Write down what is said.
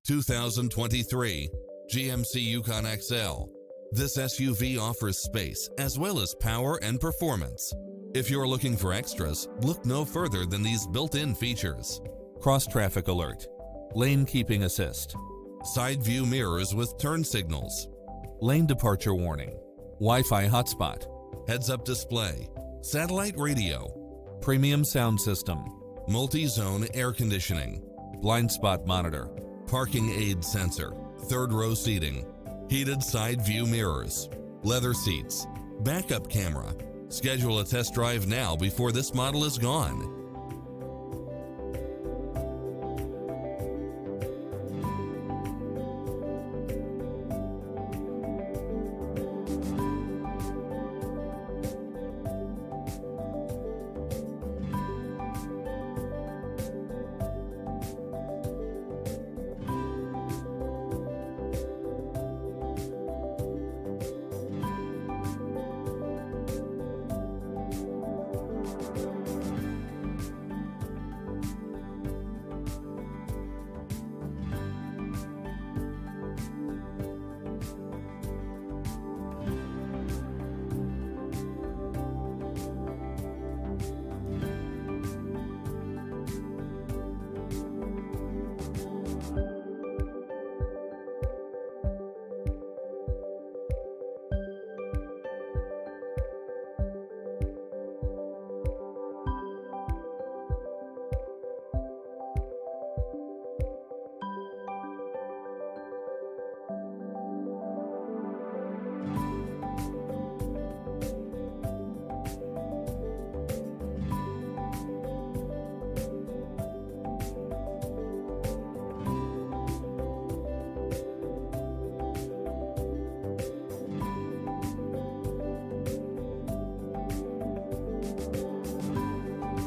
2023 GMC Yukon XL. This SUV offers space as well as power and performance. If you're looking for extras, look no further than these built-in features. Cross-traffic alert, lane keeping assist, side view mirrors with turn signals, lane departure warning, Wi-Fi hotspot, heads-up display, satellite radio, premium sound system, multi-zone air conditioning, blind spot monitor, parking aid sensor, third row seating, heated side view mirrors, leather seats, backup camera. Schedule a test drive now before this model is gone.